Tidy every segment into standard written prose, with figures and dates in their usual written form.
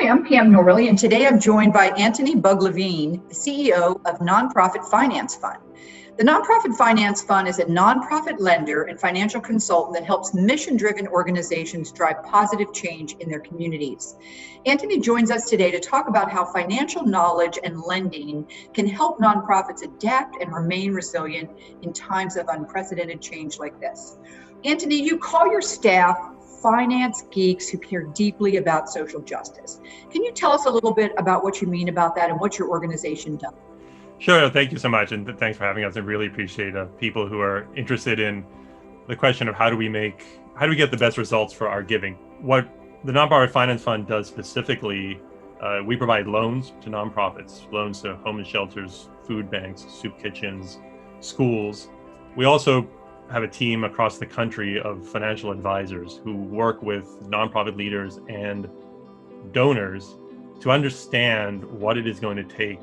I'm Pam Norley, and today I'm joined by Antony Bugg-Levine, the CEO of Nonprofit Finance Fund. The Nonprofit Finance Fund is a nonprofit lender and financial consultant that helps mission-driven organizations drive positive change in their communities. Antony joins us today to talk about how financial knowledge and lending can help nonprofits adapt and remain resilient in times of unprecedented change like this. Antony, you call your staff finance geeks who care deeply about social justice. Can you tell us a little bit about what you mean about that and what your organization does? Sure. Thank you so much. And thanks for having us. I really appreciate people who are interested in the question of how do we get the best results for our giving. What the Nonprofit Finance Fund does specifically, we provide loans to nonprofits, loans to homeless shelters, food banks, soup kitchens, schools. We also have a team across the country of financial advisors who work with nonprofit leaders and donors to understand what it is going to take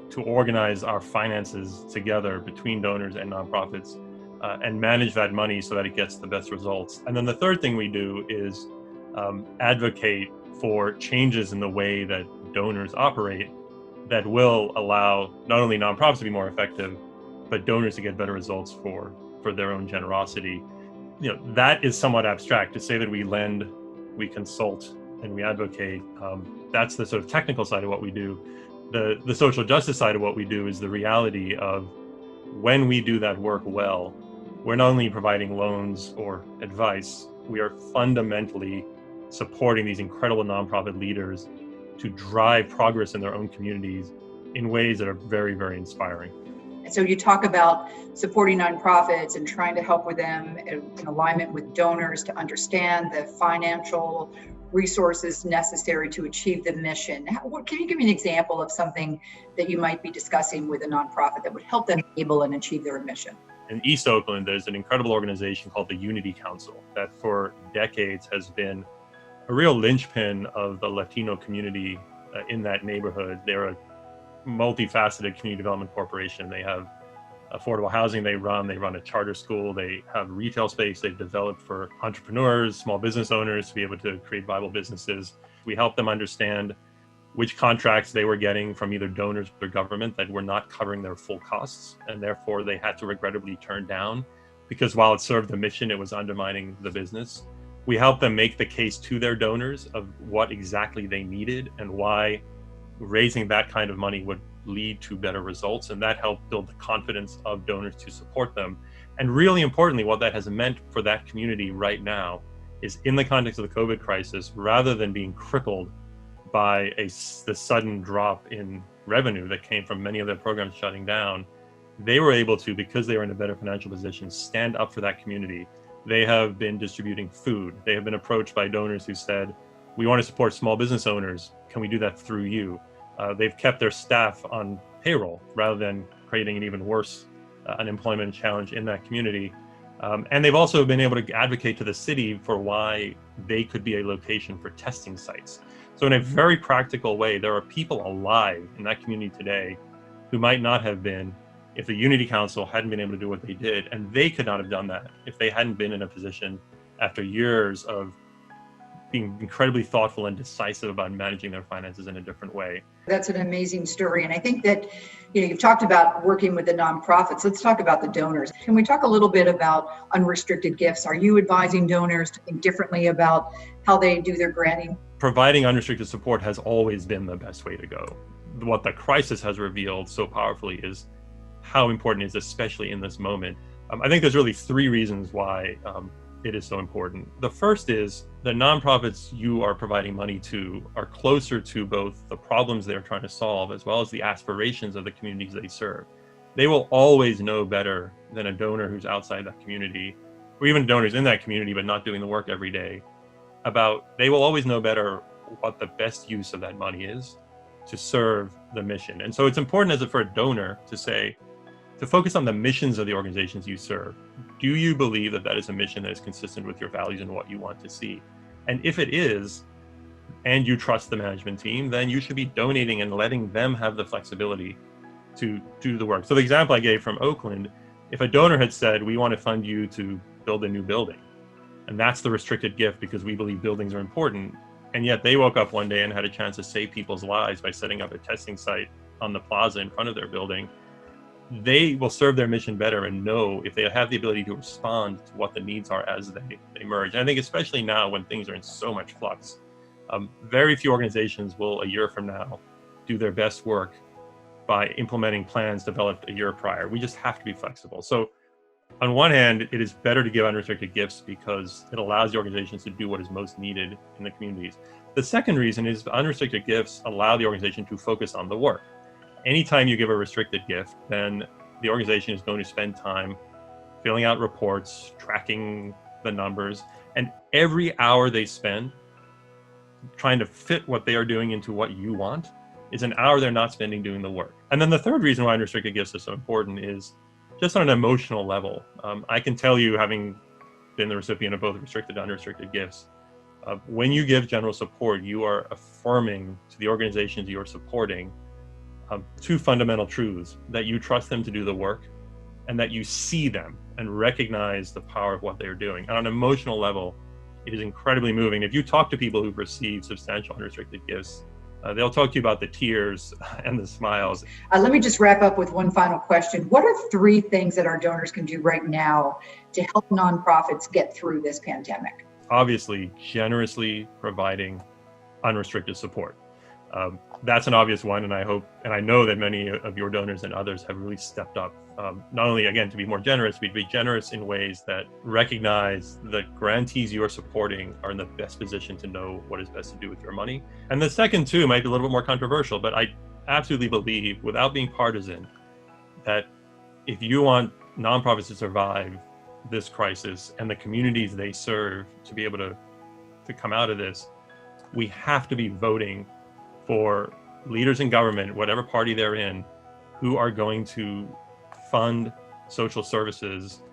to organize our finances together between donors and nonprofits and manage that money so that it gets the best results. And then the third thing we do is advocate for changes in the way that donors operate that will allow not only nonprofits to be more effective, but donors to get better results for their own generosity. That is somewhat abstract. To say that we lend, we consult, and we advocate, that's the sort of technical side of what we do. The social justice side of what we do is the reality of when we do that work well, we're not only providing loans or advice, we are fundamentally supporting these incredible nonprofit leaders to drive progress in their own communities in ways that are very, very inspiring. So you talk about supporting nonprofits and trying to help with them in alignment with donors to understand the financial resources necessary to achieve the mission. Can you give me an example of something that you might be discussing with a nonprofit that would help them be able and achieve their mission? In East Oakland, there's an incredible organization called the Unity Council that for decades has been a real linchpin of the Latino community in that neighborhood. They're a multifaceted community development corporation. They have affordable housing they run a charter school, they have retail space they've developed for entrepreneurs, small business owners to be able to create viable businesses. We help them understand which contracts they were getting from either donors or government that were not covering their full costs, and therefore they had to regrettably turn down because while it served the mission, it was undermining the business. We help them make the case to their donors of what exactly they needed and why raising that kind of money would lead to better results, and that helped build the confidence of donors to support them. And really importantly, what that has meant for that community right now is in the context of the COVID crisis, rather than being crippled by the sudden drop in revenue that came from many of their programs shutting down, they were able to, because they were in a better financial position, stand up for that community. They have been distributing food. They have been approached by donors who said, we want to support small business owners. Can we do that through you? They've kept their staff on payroll rather than creating an even worse unemployment challenge in that community. And they've also been able to advocate to the city for why they could be a location for testing sites. So in a very practical way, there are people alive in that community today who might not have been if the Unity Council hadn't been able to do what they did. And they could not have done that if they hadn't been in a position after years of being incredibly thoughtful and decisive about managing their finances in a different way. That's an amazing story. And I think that, you've talked about working with the nonprofits. Let's talk about the donors. Can we talk a little bit about unrestricted gifts? Are you advising donors to think differently about how they do their granting? Providing unrestricted support has always been the best way to go. What the crisis has revealed so powerfully is how important it is, especially in this moment. I think there's really three reasons why it is so important. The first is the nonprofits you are providing money to are closer to both the problems they're trying to solve as well as the aspirations of the communities they serve. They will always know better than a donor who's outside that community, or even donors in that community but not doing the work every day, they will always know better what the best use of that money is to serve the mission. And so it's important for a donor to focus on the missions of the organizations you serve. Do you believe that that is a mission that is consistent with your values and what you want to see? And if it is, and you trust the management team, then you should be donating and letting them have the flexibility to do the work. So the example I gave from Oakland, if a donor had said, we want to fund you to build a new building, and that's the restricted gift because we believe buildings are important, And yet they woke up one day and had a chance to save people's lives by setting up a testing site on the plaza in front of their building. They will serve their mission better and know if they have the ability to respond to what the needs are as they emerge. And I think especially now when things are in so much flux, very few organizations will a year from now do their best work by implementing plans developed a year prior. We just have to be flexible. So on one hand, it is better to give unrestricted gifts because it allows the organizations to do what is most needed in the communities. The second reason is unrestricted gifts allow the organization to focus on the work. Anytime you give a restricted gift, then the organization is going to spend time filling out reports, tracking the numbers, and every hour they spend trying to fit what they are doing into what you want is an hour they're not spending doing the work. And then the third reason why unrestricted gifts are so important is just on an emotional level. I can tell you, having been the recipient of both restricted and unrestricted gifts, when you give general support, you are affirming to the organizations you are supporting two fundamental truths: that you trust them to do the work and that you see them and recognize the power of what they're doing. And on an emotional level, it is incredibly moving. If you talk to people who've received substantial unrestricted gifts, they'll talk to you about the tears and the smiles. Let me just wrap up with one final question. What are 3 things that our donors can do right now to help nonprofits get through this pandemic? Obviously, generously providing unrestricted support. That's an obvious one, and I hope, and I know that many of your donors and others have really stepped up, not only, again, to be more generous, but to be generous in ways that recognize the grantees you are supporting are in the best position to know what is best to do with your money. And the second, too, might be a little bit more controversial, but I absolutely believe, without being partisan, that if you want nonprofits to survive this crisis and the communities they serve to be able to come out of this, we have to be voting for leaders in government, whatever party they're in, who are going to fund social services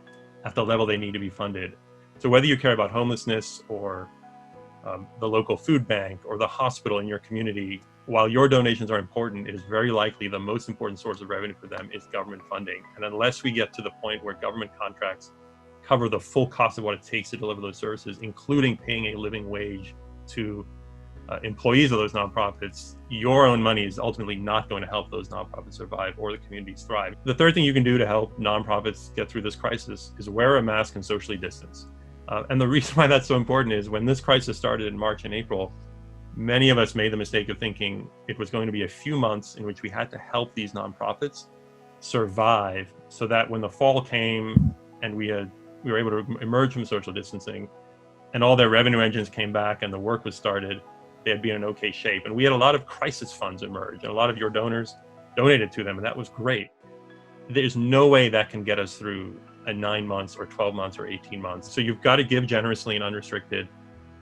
at the level they need to be funded. So whether you care about homelessness or the local food bank or the hospital in your community, while your donations are important, it is very likely the most important source of revenue for them is government funding. And unless we get to the point where government contracts cover the full cost of what it takes to deliver those services, including paying a living wage to employees of those nonprofits, your own money is ultimately not going to help those nonprofits survive or the communities thrive. The third thing you can do to help nonprofits get through this crisis is wear a mask and socially distance. And the reason why that's so important is when this crisis started in March and April, many of us made the mistake of thinking it was going to be a few months in which we had to help these nonprofits survive so that when the fall came and we were able to emerge from social distancing and all their revenue engines came back and the work was started, they had been in okay shape. And we had a lot of crisis funds emerge, and a lot of your donors donated to them, and that was great. There's no way that can get us through a 9 months or 12 months or 18 months. So you've got to give generously and unrestricted.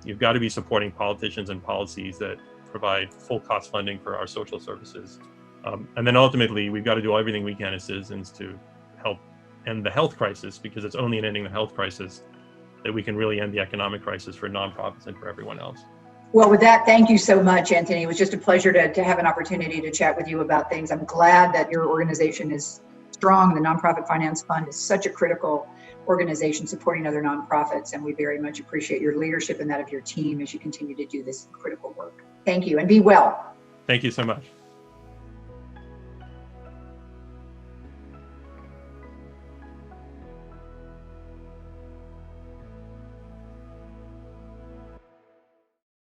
You've got to be supporting politicians and policies that provide full cost funding for our social services. And then ultimately, we've got to do everything we can as citizens to help end the health crisis, because it's only in ending the health crisis that we can really end the economic crisis for nonprofits and for everyone else. Well, with that, thank you so much, Antony. It was just a pleasure to have an opportunity to chat with you about things. I'm glad that your organization is strong. The Nonprofit Finance Fund is such a critical organization supporting other nonprofits, and we very much appreciate your leadership and that of your team as you continue to do this critical work. Thank you, and be well. Thank you so much.